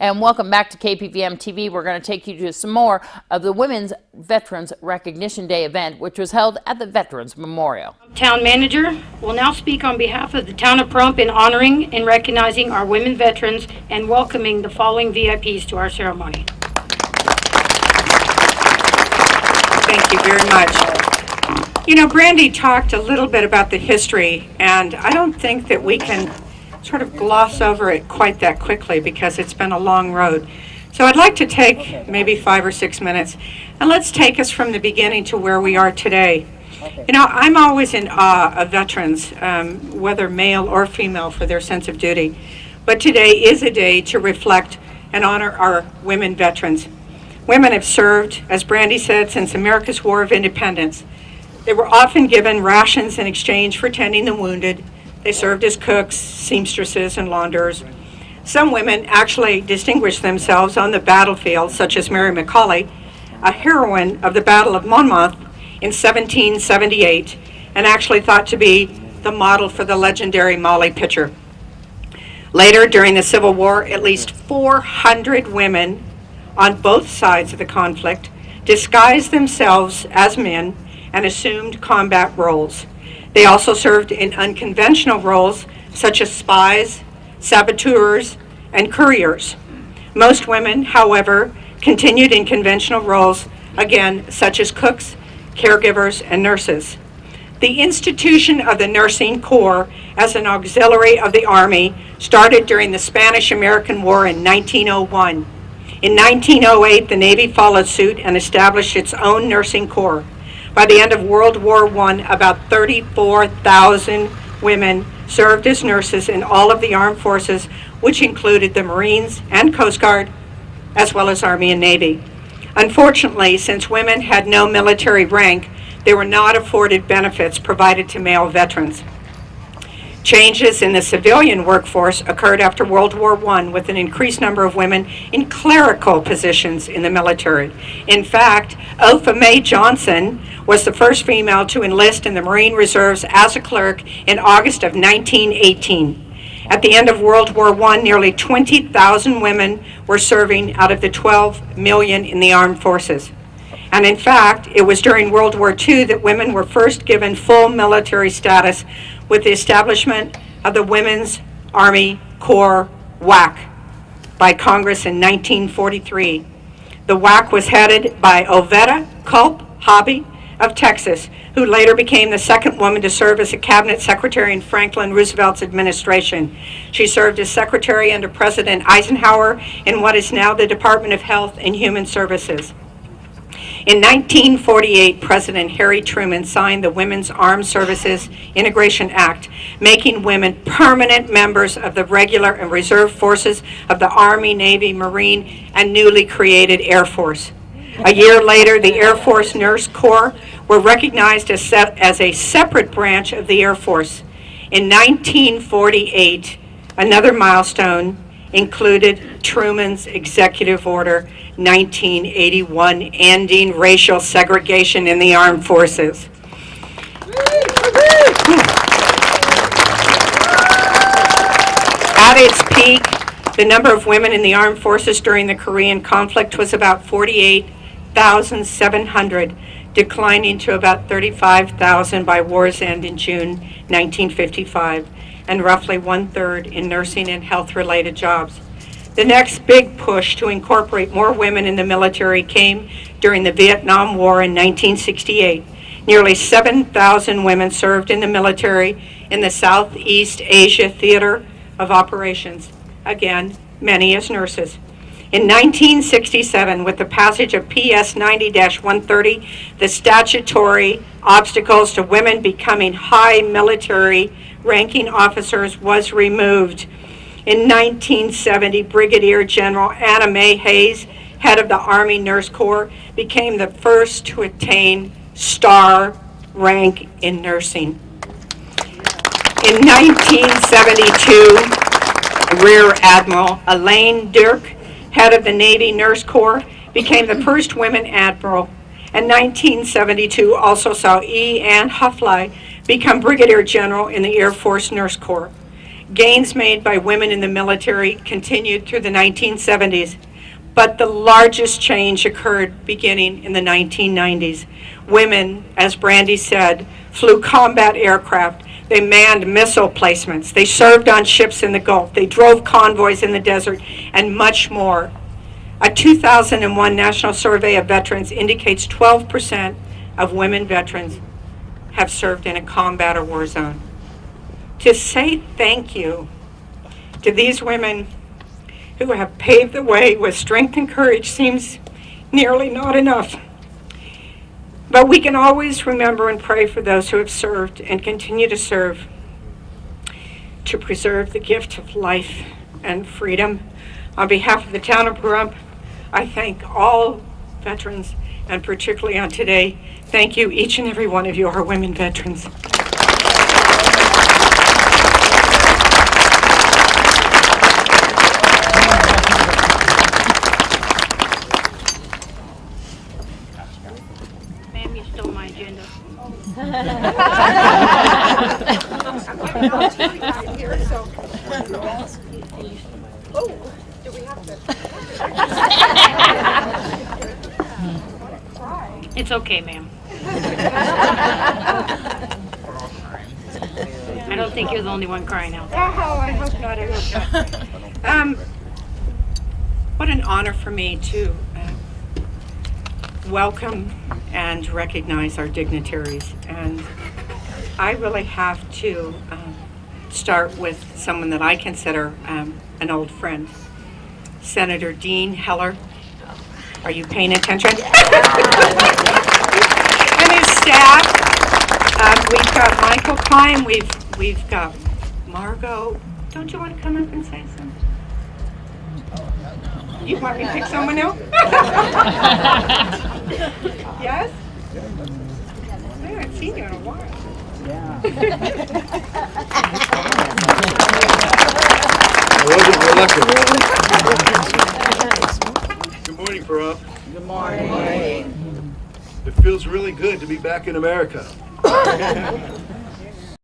And welcome back to KPVM TV. We're going to take you to some more of the Women's Veterans Recognition Day event, which was held at the Veterans Memorial. Town Manager will now speak on behalf of the Town of Pahrump in honoring and recognizing our women veterans and welcoming the following VIPs to our ceremony. Thank you very much. You know, Brandy talked a little bit about the history, and I don't think that we can sort of gloss over it quite that quickly because it's been a long road. So I'd like to take maybe 5 or 6 minutes, and let's take us from the beginning to where we are today. You know, I'm always in awe of veterans, whether male or female, for their sense of duty. But today is a day to reflect and honor our women veterans. Women have served, as Brandy said, since America's War of Independence. They were often given rations in exchange for tending the wounded. They served as cooks, seamstresses, and launderers. Some women actually distinguished themselves on the battlefield, such as Mary McCauley, a heroine of the Battle of Monmouth in 1778, and actually thought to be the model for the legendary Molly Pitcher. Later, during the Civil War, at least 400 women on both sides of the conflict disguised themselves as men and assumed combat roles. They also served in unconventional roles such as spies, saboteurs, and couriers. Most women, however, continued in conventional roles, again, such as cooks, caregivers, and nurses. The institution of the nursing corps as an auxiliary of the Army started during the Spanish-American War in 1901. In 1908, the Navy followed suit and established its own nursing corps. By the end of World War I, about 34,000 women served as nurses in all of the armed forces, which included the Marines and Coast Guard, as well as Army and Navy. Unfortunately, since women had no military rank, they were not afforded benefits provided to male veterans. Changes in the civilian workforce occurred after World War I with an increased number of women in clerical positions in the military. In fact, Opha May Johnson was the first female to enlist in the Marine Reserves as a clerk in August of 1918. At the end of World War I, nearly 20,000 women were serving out of the 12 million in the armed forces. And in fact, it was during World War II that women were first given full military status with the establishment of the Women's Army Corps, WAC, by Congress in 1943. The WAC was headed by Oveta Culp Hobby of Texas, who later became the second woman to serve as a cabinet secretary in Franklin Roosevelt's administration. She served as secretary under President Eisenhower in what is now the Department of Health and Human Services. In 1948, President Harry Truman signed the Women's Armed Services Integration Act, making women permanent members of the regular and reserve forces of the Army, Navy, Marine, and newly created Air Force. A year later, the Air Force Nurse Corps were recognized as a separate branch of the Air Force. In 1948, another milestone included Truman's Executive Order 1981, ending racial segregation in the armed forces. At its peak, the number of women in the armed forces during the Korean conflict was about 48,700, declining to about 35,000 by war's end in June 1955, and roughly 1/3 in nursing and health-related jobs. The next big push to incorporate more women in the military came during the Vietnam War in 1968. Nearly 7,000 women served in the military in the Southeast Asia Theater of Operations, again, many as nurses. In 1967, with the passage of PS 90-130, the statutory obstacles to women becoming high military ranking officers was removed. In 1970, Brigadier General Anna Mae Hayes, head of the Army Nurse Corps, became the first to attain star rank in nursing. In 1972, Rear Admiral Elaine Dirk, head of the Navy Nurse Corps, became the first woman admiral. And 1972 also saw E. Ann Huffley become Brigadier General in the Air Force Nurse Corps. Gains made by women in the military continued through the 1970s, but the largest change occurred beginning in the 1990s. Women, as Brandy said, flew combat aircraft. They manned missile placements. They served on ships in the Gulf. They drove convoys in the desert, and much more. A 2001 National Survey of Veterans indicates 12% of women veterans have served in a combat or war zone. To say thank you to these women who have paved the way with strength and courage seems nearly not enough. But we can always remember and pray for those who have served and continue to serve to preserve the gift of life and freedom. On behalf of the town of Pahrump, I thank all veterans, and particularly on today, thank you, each and every one of you, our women veterans. Ma'am, you stole my agenda. It's okay, ma'am. I don't think you're the only one crying out there. Oh, I hope not. I hope not. What an honor for me to welcome and recognize our dignitaries. And I really have to start with someone that I consider an old friend, Senator Dean Heller. Are you paying attention? And his staff. We've got Michael Klein. We've got Margot. Don't you want to come up and say something? You want me to pick someone else? Yes? I haven't seen you in a while. I wasn't reluctant. Good morning, Pahrump. Good morning. It feels really good to be back in America.